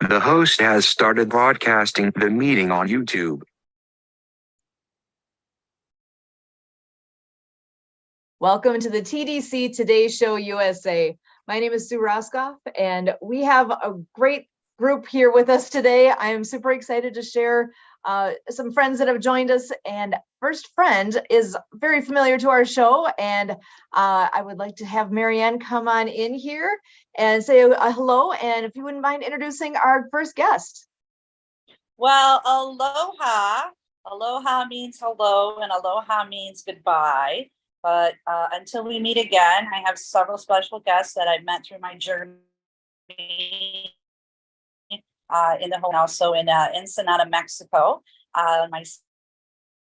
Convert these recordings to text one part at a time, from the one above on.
The host has started broadcasting the meeting on YouTube. Welcome to the TDC Today Show USA. My name is Sue Roskoff, and we have a great group here with us today. I am super excited to share some friends that have joined us. And first friend is very familiar to our show, and I would like to have Marianne come on in here and say a hello. And if you wouldn't mind introducing our first guest. Well, aloha. Aloha means hello, and aloha means goodbye. But until we meet again, I have several special guests that I've met through my journey in the home, also in Ensenada, Mexico, my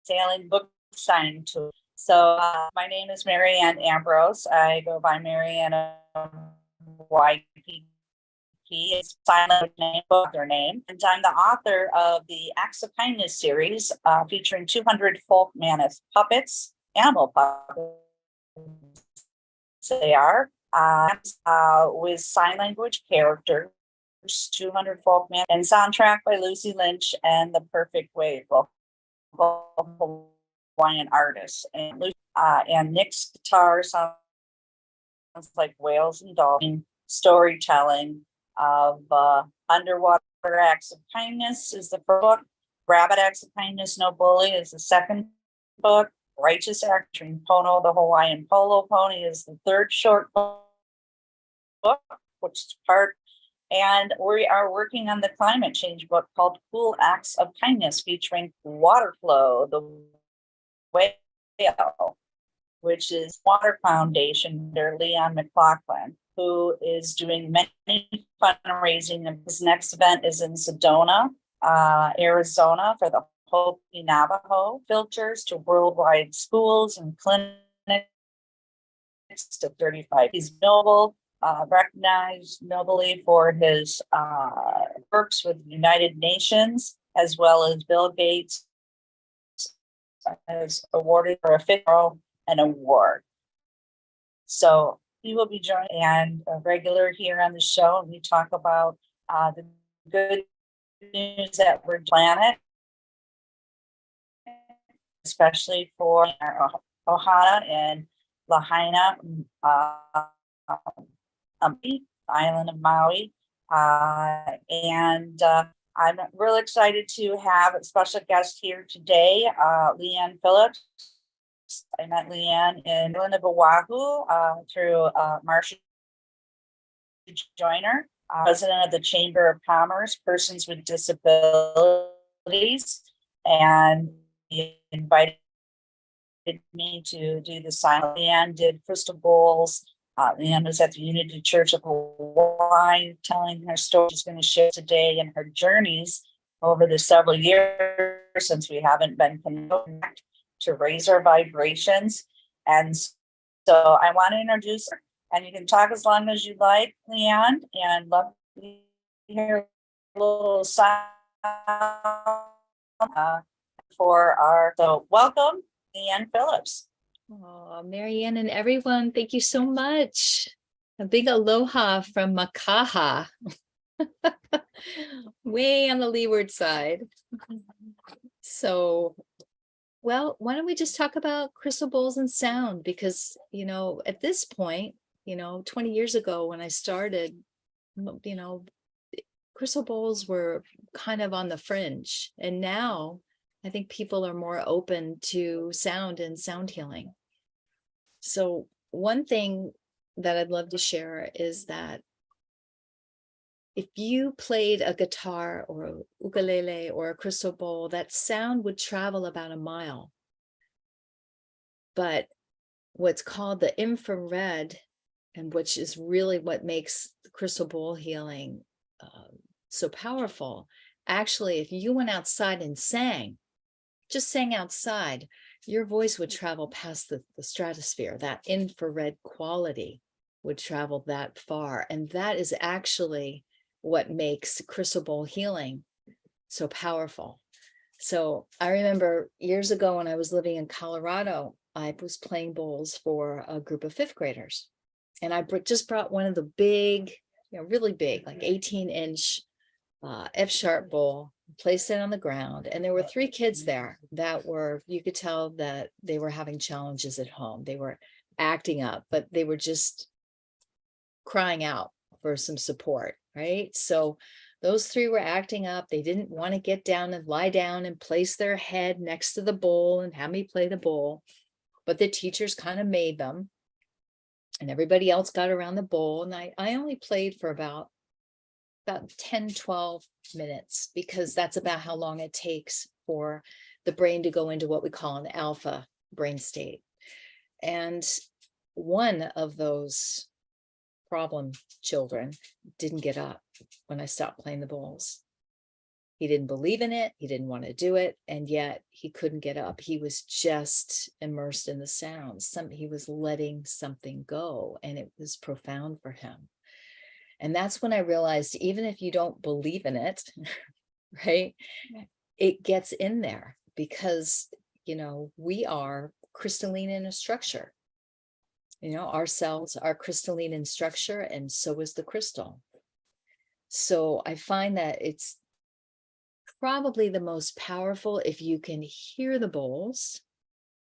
sailing book signing tour. So my name is Marianne Ambrose. I go by Marianne YPP. It's silent name, book or name, and I'm the author of the Acts of Kindness series, featuring 200 folk mammoth puppets, animal puppets. They are with sign language characters, 200 folk mammoth, and soundtrack by Lucy Lynch and The Perfect Wave, Hawaiian artists, and Nick's guitar sounds like whales and dolphins. Storytelling of Underwater Acts of Kindness is the first book. Rabbit Acts of Kindness, No Bully is the second book. Righteous Action Pono, the Hawaiian Polo Pony is the third short book, which is part. And we are working on the climate change book called Cool Acts of Kindness, featuring Waterflow, the whale, which is Water Foundation under Leon McLaughlin, who is doing many fundraising. And his next event is in Sedona, Arizona, for the Hopi Navajo filters to worldwide schools and clinics to 35. He's noble, recognized nobly for his works with the United Nations, as well as Bill Gates has awarded for a fifth an award. So he will be joining and a regular here on the show, and we talk about the good news that we're planet, especially for our Ohana and Lahaina, island of Maui. And I'm really excited to have a special guest here today, Leanne Phillips. I met Leanne in the island of Oahu through Marcia Joyner, president of the Chamber of Commerce, Persons with Disabilities, and he invited me to do the silent. Leanne did crystal bowls. Leanne was at the Unity Church of Hawaii telling her story. She's going to share today and her journeys over the several years since we haven't been connected to raise our vibrations. And so I want to introduce her, and you can talk as long as you like, Leanne, and love to hear a little sound for our, so welcome, Leanne Phillips. Oh, Marianne and everyone, thank you so much. A big aloha from Makaha, way on the leeward side. So, well, why don't we just talk about crystal bowls and sound? Because, at this point, 20 years ago when I started, crystal bowls were kind of on the fringe. And now I think people are more open to sound and sound healing. So one thing that I'd love to share is that if you played a guitar or a ukulele or a crystal bowl, that sound would travel about a mile. But what's called the infrared, and which is really what makes the crystal bowl healing so powerful, actually, if you went outside and just sang outside, your voice would travel past the stratosphere. That infrared quality would travel that far. And that is actually what makes crystal bowl healing so powerful. So I remember years ago when I was living in Colorado, I was playing bowls for a group of fifth graders. And I just brought one of the big, really big, like 18-inch F-sharp bowl, placed it on the ground. And there were 3 kids there that were, you could tell that they were having challenges at home. They were acting up, but they were just crying out for some support, right? So those 3 were acting up. They didn't want to get down and lie down and place their head next to the bowl and have me play the bowl. But the teachers kind of made them. And everybody else got around the bowl. And I only played for about 10, 12 minutes, because that's about how long it takes for the brain to go into what we call an alpha brain state. And one of those problem children didn't get up when I stopped playing the bowls. He didn't believe in it. He didn't want to do it. And yet he couldn't get up. He was just immersed in the sounds. He was letting something go, and it was profound for him. And that's when I realized, even if you don't believe in it, right, it gets in there, because, we are crystalline in a structure. Our cells are crystalline in structure, and so is the crystal. So I find that it's probably the most powerful if you can hear the bowls,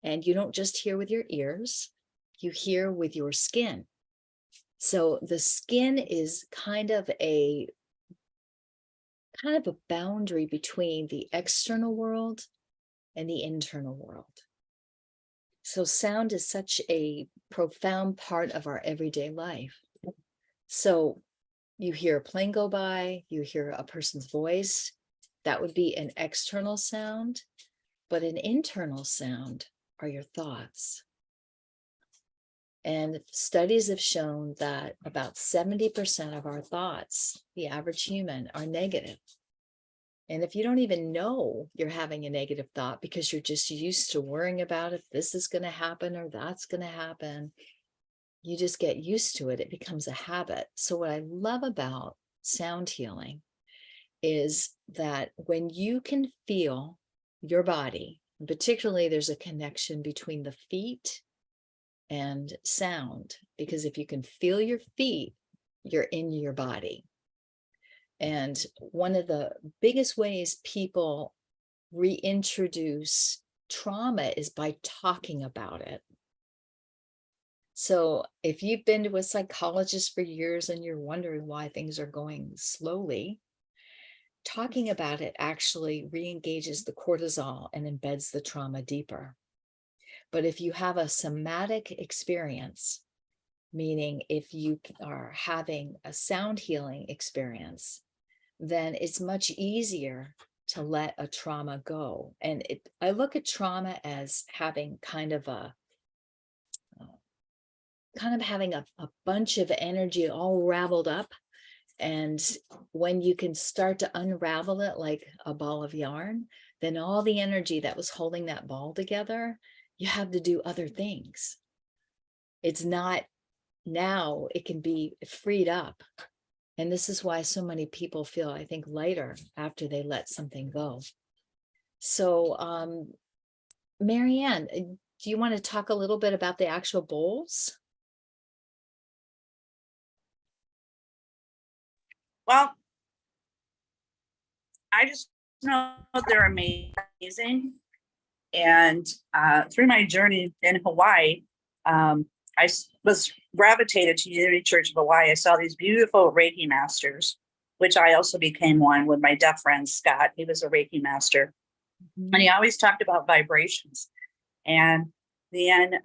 and you don't just hear with your ears, you hear with your skin. So the skin is kind of a boundary between the external world and the internal world. So sound is such a profound part of our everyday life. So you hear a plane go by, you hear a person's voice, that would be an external sound, but an internal sound are your thoughts. And studies have shown that about 70% of our thoughts, the average human, are negative. And if you don't even know you're having a negative thought because you're just used to worrying about if this is going to happen or that's going to happen, you just get used to it. It becomes a habit. So what I love about sound healing is that when you can feel your body, and particularly there's a connection between the feet and sound, because if you can feel your feet, you're in your body. And one of the biggest ways people reintroduce trauma is by talking about it. So if you've been to a psychologist for years and you're wondering why things are going slowly, talking about it actually re-engages the cortisol and embeds the trauma deeper. But if you have a somatic experience, meaning if you are having a sound healing experience, then it's much easier to let a trauma go. And I look at trauma as having kind of having a bunch of energy all raveled up. And when you can start to unravel it like a ball of yarn, then all the energy that was holding that ball together, you have to do other things. It's not now, it can be freed up. And this is why so many people feel, I think, lighter after they let something go. So, Marianne, do you want to talk a little bit about the actual bowls? Well, I just know they're amazing. And through my journey in Hawaii, I was gravitated to Unity Church of Hawaii. I saw these beautiful Reiki masters, which I also became one with my deaf friend, Scott. He was a Reiki master. Mm-hmm. And he always talked about vibrations. And Leanne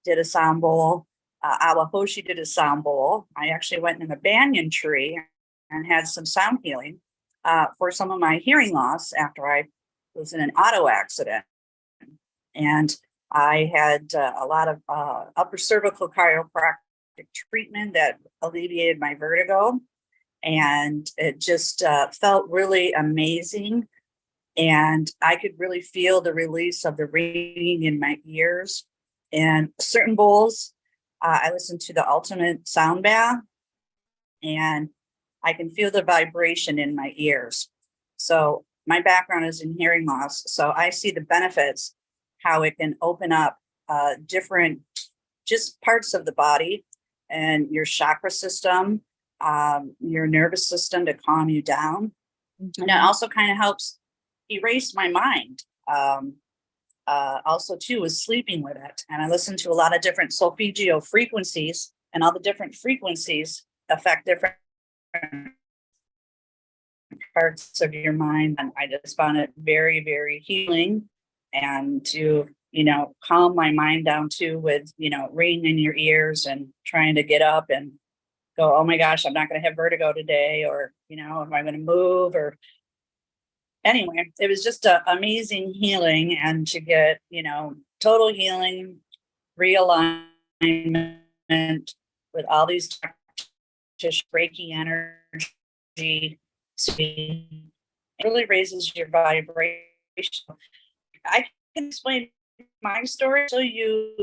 did a sound bowl. Awahoshi did a sound bowl. I actually went in a banyan tree and had some sound healing for some of my hearing loss after I was in an auto accident. And I had a lot of upper cervical chiropractic treatment that alleviated my vertigo. And it just felt really amazing. And I could really feel the release of the ringing in my ears. And certain bowls, I listened to the Ultimate Sound Bath, and I can feel the vibration in my ears. So my background is in hearing loss. So I see the benefits, how it can open up different just parts of the body and your chakra system, your nervous system to calm you down. And it also kind of helps erase my mind. Also too is sleeping with it. And I listen to a lot of different solfeggio frequencies, and all the different frequencies affect different parts of your mind. And I just found it very, very healing, and to, calm my mind down too with, ringing in your ears and trying to get up and go, oh my gosh, I'm not going to have vertigo today, or, am I going to move? Or anyway, it was just an amazing healing, and to get, total healing, realignment with all these just Reiki energy. So it really raises your vibration. I can explain my story so you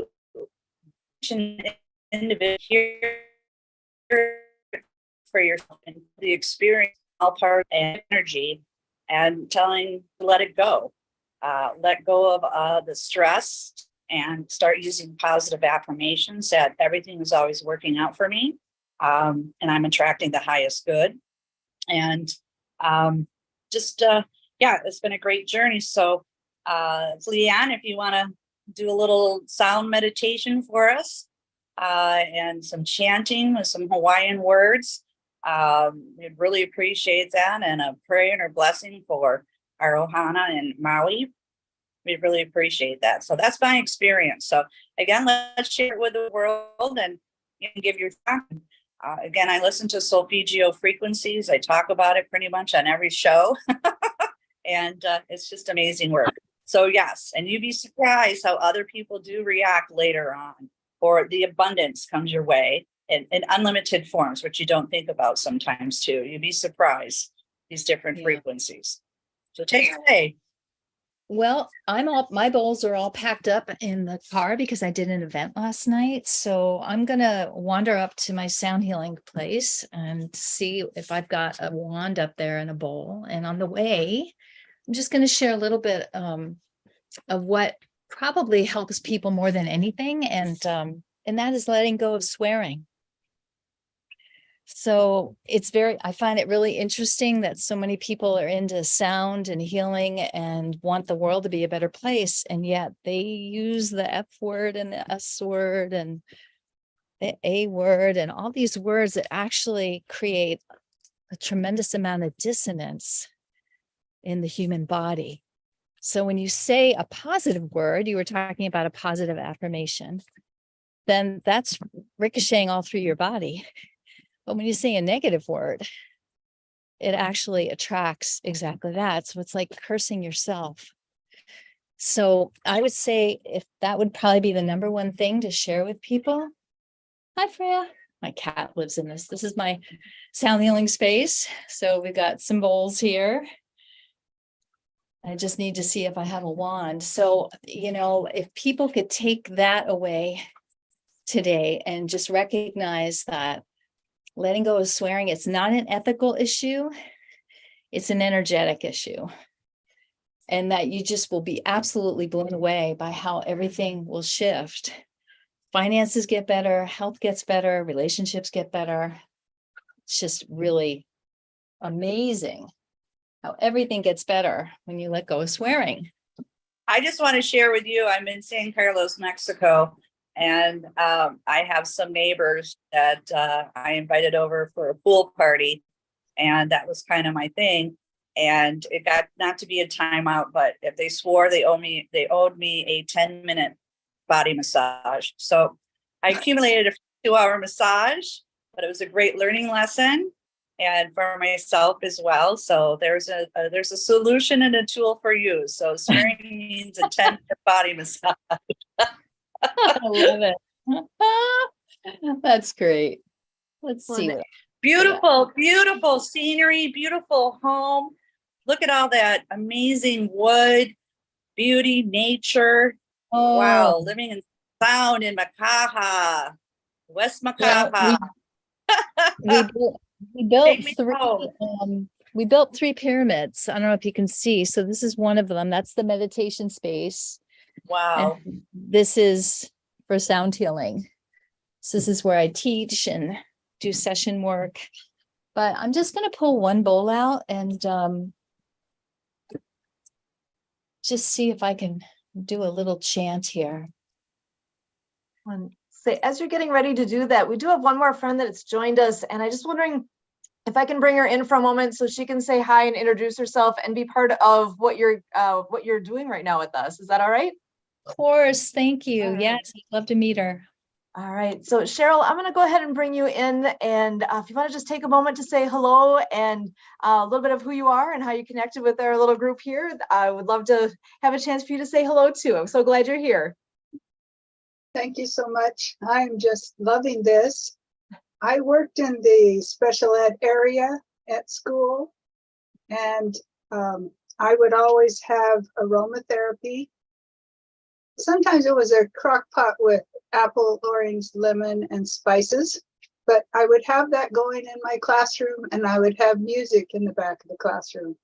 can individual here for yourself, and the experience, all part of energy, and telling to let it go. Let go of the stress, and start using positive affirmations that everything is always working out for me. And I'm attracting the highest good. And it's been a great journey. So Leanne, if you want to do a little sound meditation for us, and some chanting with some Hawaiian words, we'd really appreciate that, and a prayer and a blessing for our Ohana in Maui. We'd really appreciate that. So that's my experience. So again, let's share it with the world, and you can give your time. Again, I listen to solfeggio frequencies. I talk about it pretty much on every show. And it's just amazing work. So yes, and you'd be surprised how other people do react later on, or the abundance comes your way in unlimited forms, which you don't think about sometimes too. You'd be surprised, these different frequencies. So take it away. Well, my bowls are all packed up in the car because I did an event last night. So I'm going to wander up to my sound healing place and see if I've got a wand up there and a bowl. And on the way, I'm just going to share a little bit of what probably helps people more than anything. And that is letting go of swearing. So I find it really interesting that so many people are into sound and healing and want the world to be a better place. And yet they use the F word and the S word and the A word and all these words that actually create a tremendous amount of dissonance in the human body. So when you say a positive word, you were talking about a positive affirmation, then that's ricocheting all through your body. But when you say a negative word, it actually attracts exactly that. So it's like cursing yourself. So I would say if that would probably be the number one thing to share with people. Hi, Freya. My cat lives in this. This is my sound healing space. So we've got some bowls here. I just need to see if I have a wand. So, if people could take that away today and just recognize that letting go of swearing, it's not an ethical issue, it's an energetic issue. And that you just will be absolutely blown away by how everything will shift. Finances get better, health gets better, relationships get better. It's just really amazing how everything gets better when you let go of swearing. I just want to share with you, I'm in San Carlos, Mexico, and I have some neighbors that I invited over for a pool party, and that was kind of my thing. And it got not to be a timeout, but if they swore, they owed me a 10-minute body massage. So I accumulated a 2-hour massage, but it was a great learning lesson, and for myself as well. So there's a solution and a tool for you. So swearing means a 10-minute body massage. I love it. That's great. Let's see. Beautiful, beautiful scenery, beautiful home. Look at all that amazing wood, beauty, nature. Oh, wow, living in sound in Makaha, West Makaha. We built 3 pyramids. I don't know if you can see. So this is one of them. That's the meditation space. Wow. And this is for sound healing. So this is where I teach and do session work. But I'm just going to pull one bowl out and just see if I can do a little chant here. And say, as you're getting ready to do that, we do have one more friend that's joined us, and I just wondering if I can bring her in for a moment so she can say hi and introduce herself and be part of what you're doing right now with us. Is that all right? Of course, thank you. All right. Yes, I'd love to meet her. All right. So Cheryl, I'm going to go ahead and bring you in, and if you want to just take a moment to say hello and a little bit of who you are and how you connected with our little group here, I would love to have a chance for you to say hello too. I'm so glad you're here. Thank you so much. I'm just loving this. I worked in the special ed area at school, and I would always have aromatherapy. Sometimes it was a crock pot with apple, orange, lemon, and spices, but I would have that going in my classroom, and I would have music in the back of the classroom.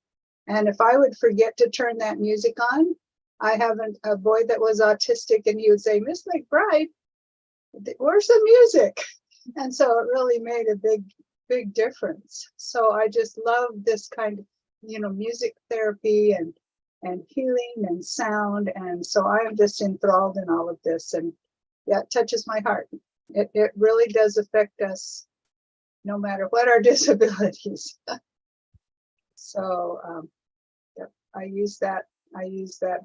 And if I would forget to turn that music on, I have a boy that was autistic, and he would say, "Miss McBride, where's the music?" And so it really made a big difference. So I just love this kind of, music therapy and healing and sound. And so I am just enthralled in all of this. And yeah, it touches my heart. It really does affect us no matter what our disabilities. So yep, I use that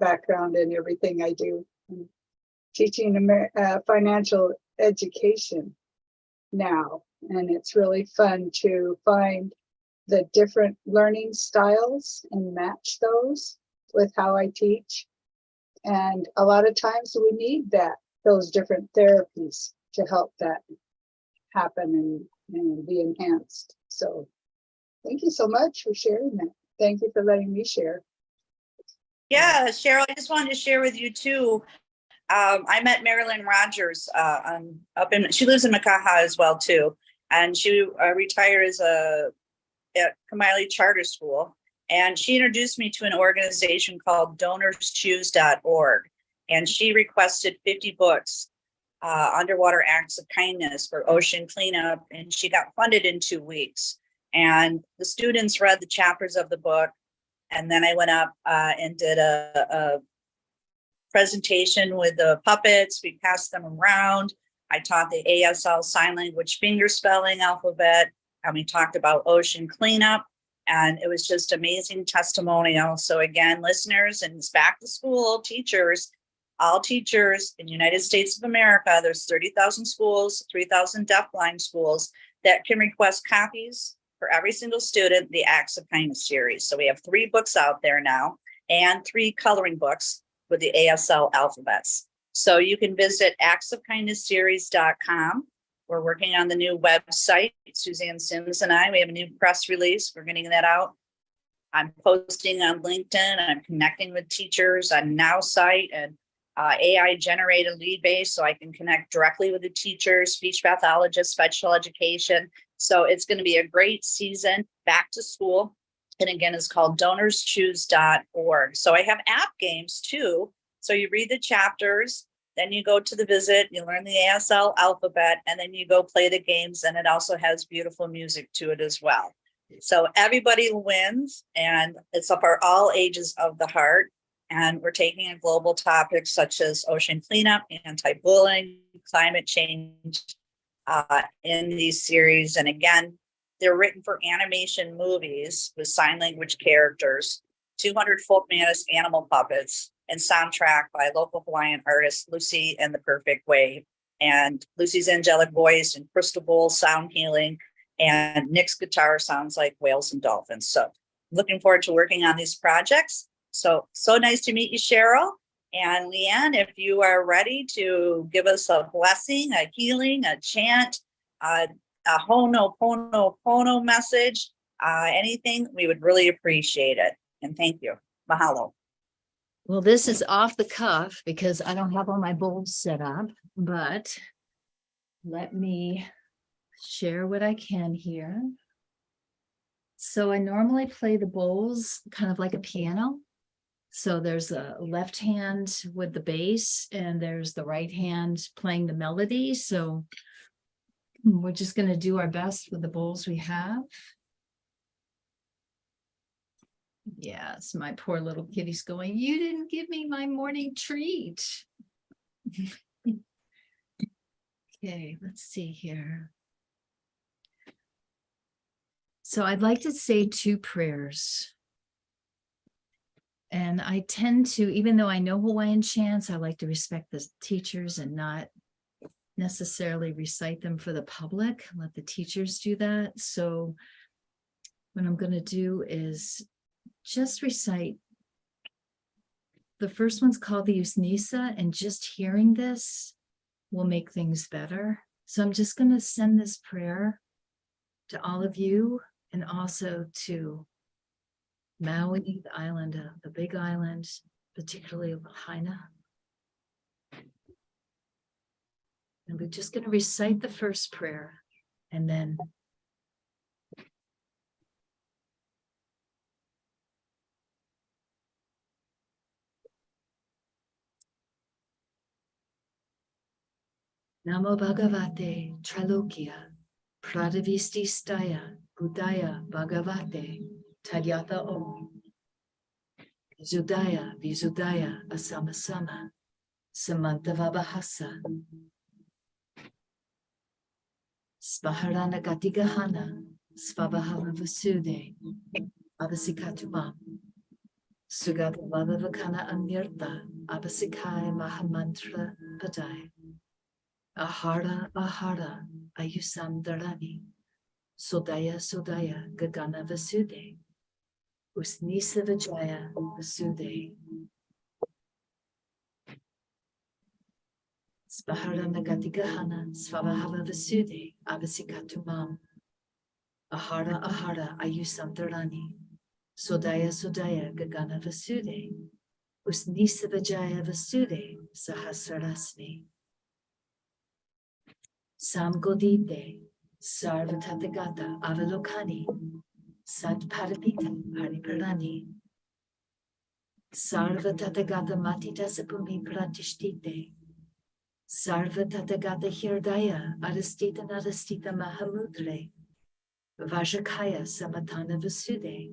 background in everything I do. I'm teaching financial education now, and it's really fun to find the different learning styles and match those with how I teach. And a lot of times we need those different therapies to help that happen and be enhanced. So thank you so much for sharing that. Thank you for letting me share. Yeah, Cheryl, I just wanted to share with you too. I met Marilyn Rogers she lives in Makaha as well too. And she retired at Kamiley Charter School. And she introduced me to an organization called DonorsChoose.org. And she requested 50 books, underwater acts of kindness for ocean cleanup. And she got funded in 2 weeks. And the students read the chapters of the book. And then I went up and did a presentation with the puppets. We passed them around. I taught the ASL sign language finger spelling alphabet, and we talked about ocean cleanup. And it was just amazing testimonial. So again, listeners, and it's back to school, teachers, all teachers in the United States of America, there's 30,000 schools, 3,000 deafblind schools that can request copies for every single student, the Acts of Kindness series. So we have 3 books out there now and 3 coloring books with the ASL alphabets. So you can visit actsofkindnessseries.com. We're working on the new website. Suzanne Sims and we have a new press release. We're getting that out. I'm posting on LinkedIn. I'm connecting with teachers on Now site and AI generated lead base, so I can connect directly with the teachers, speech pathologists, special education. So it's going to be a great season back to school. And again, it's called DonorsChoose.org. So I have app games too. So you read the chapters, then you go to the visit, you learn the ASL alphabet, and then you go play the games. And it also has beautiful music to it as well. So everybody wins, and it's up for all ages of the heart. And we're taking in global topics such as ocean cleanup, anti-bullying, climate change in these series. And again, they're written for animation movies with sign language characters, 200 folk mantis animal puppets, and soundtrack by local Hawaiian artist Lucy and the Perfect Wave, and Lucy's angelic voice and crystal bowl sound healing, and Nick's guitar sounds like whales and dolphins. So looking forward to working on these projects. So nice to meet you, Cheryl. And Leanne, if you are ready to give us a blessing, a healing, a chant, a ho'oponopono message, anything, we would really appreciate it. And thank you. Mahalo. Well, this is off the cuff because I don't have all my bowls set up, but let me share what I can here. So I normally play the bowls kind of like a piano. So there's a left hand with the bass and there's the right hand playing the melody. So we're just going to do our best with the bowls we have. Yes, my poor little kitty's going, you didn't give me my morning treat. Okay, let's see here. So I'd like to say 2 prayers. And I tend to, even though I know Hawaiian chants, I like to respect the teachers and not necessarily recite them for the public, let the teachers do that. So what I'm going to do is just recite. The first one's called the Usnisa, and just hearing this will make things better. So I'm just going to send this prayer to all of you and also to Maui, the island, the big island, particularly Lahaina. And we're just going to recite the first prayer and then Namo Bhagavate Trilokya Pradavisti Staya Buddhaya Bhagavate Tadyata Om Vizudaya Asamasama Samantavabhasa Spaharana Gatigahana Svabhava Vasude Avasikatuma Sugatavavakana Anirta Avasikaya Mahamantra Padai Ahara Ahara Ayusam Dharani Sodaya Sodaya Gagana Vasude Usnisa Vijaya Vasude Spahara Nagatigahana Svabhava Vasude Avasikatuma Ahara Ahara Ayusam Dharani Sodaya Sodaya Gagana Vasude Usnisa Vijaya Vasude Sahasrasmi Samgodite Sarvatathagata Avalokani Satparapita Pariparani Sarvatathagata Matitasapumi Pratishtite Sarvatathagata Hirdaya Arastita Narastita Mahamudre Vajakaya Samatana Vasude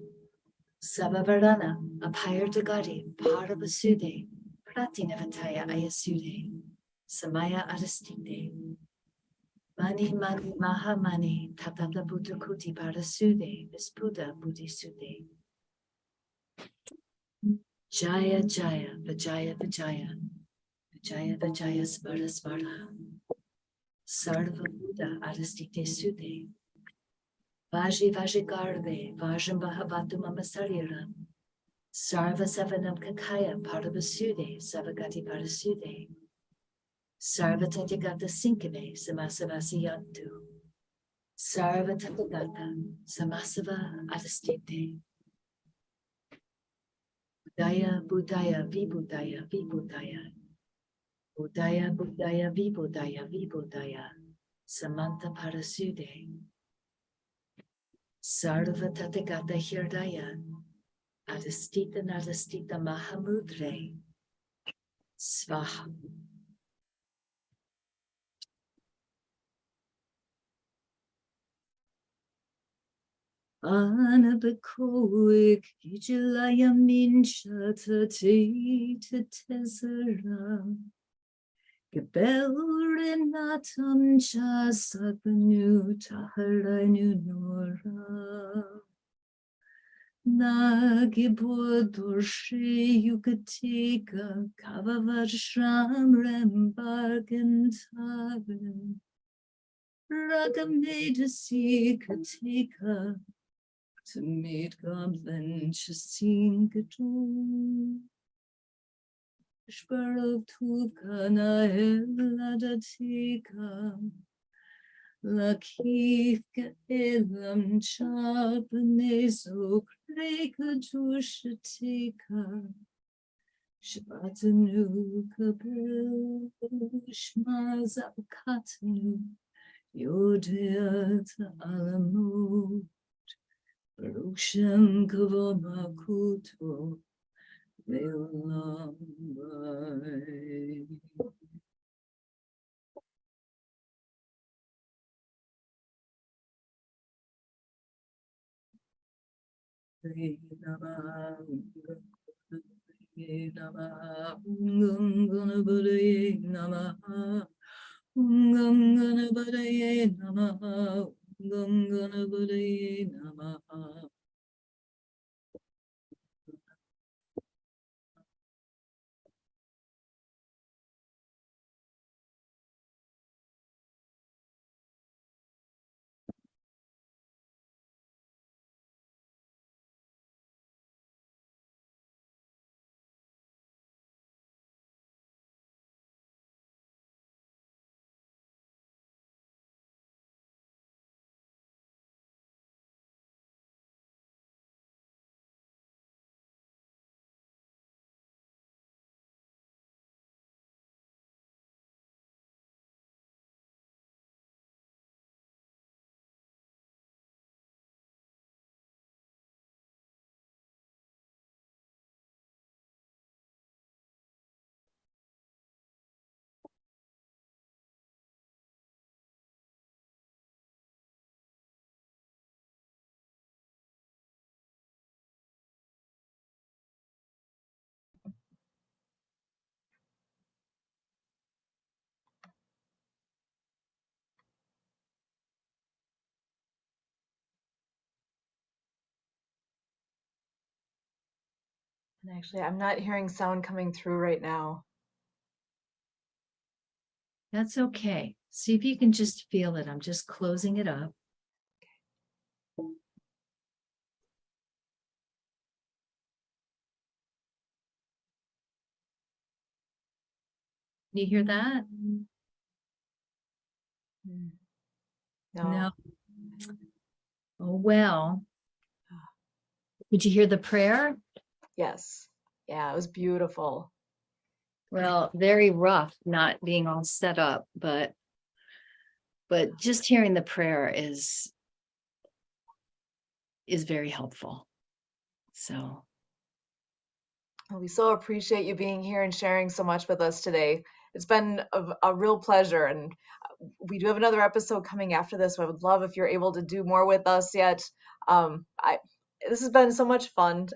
Sabavarana Apayartagari Paravasude Pratinavataya Ayasude Samaya Arastite Mani Mani Maha Mani Tatata Buddha Kuti Parasude Vispuda Buddhi Sude Jaya Jaya Vijaya Vijaya Vijaya Vijaya Smara Smara Sarva Buddha Arastite Sude Vaji Vajigarve Vajam Bhavatu Mama Sarira Sarva Savanam Kakaya Paravasude Savagati Parasude Sarva Tathagata Sinkave Samasavasi Yantu Sarva Tathagata Samasava Adastite Buddhaya Buddhaya Vibhuddhaya Vibhuddhaya Buddhaya Buddhaya Vibhuddhaya Vibhuddhaya Samanta Parasude Sarva Tathagata Hirdaya Adastita Nadastita Mahamudre Svaha Anabakoik Kijilayam Ninshata Tita Tesara Gebelrenatam Chasapanu Taharanu Nora Nagibodorshe Yukatika Kavavashram Rembargan Taran Ragamedasi Katika to meet Goblin Chasin Gatu Shparov Tuvkana Heladatika Lakif Elam Chapaneso Kreka Tushatika Shabatanu Kapel Shmazapkatanu Yodea Alamo Barucham Kavamakuto Velamai. And actually, I'm not hearing sound coming through right now. That's okay. See if you can just feel it. I'm just closing it up. You hear that? No. No. Oh, well. Did you hear the prayer? Yes. Yeah, it was beautiful. Well, very rough not being all set up, but just hearing the prayer is very helpful. So Well, we so appreciate you being here and sharing so much with us today. It's been a real pleasure, and we do have another episode coming after this. So I would love if you're able to do more with us yet. This has been so much fun.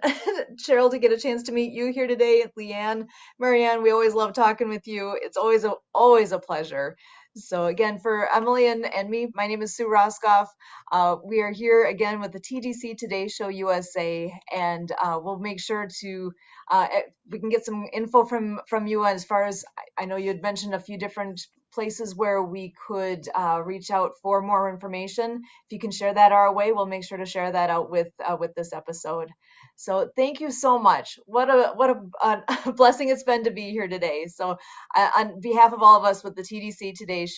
Cheryl, to get a chance to meet you here today, Leanne, Marianne, we always love talking with you. It's always a pleasure. So again, for Emily and me, my name is Sue Roskoff. We are here again with the TDC Today Show USA, and we'll make sure to we can get some info from you as far as I know you had mentioned a few different places where we could reach out for more information. If you can share that our way, we'll make sure to share that out with this episode. So thank you so much. What a blessing it's been to be here today. So on behalf of all of us with the TDC Today Show,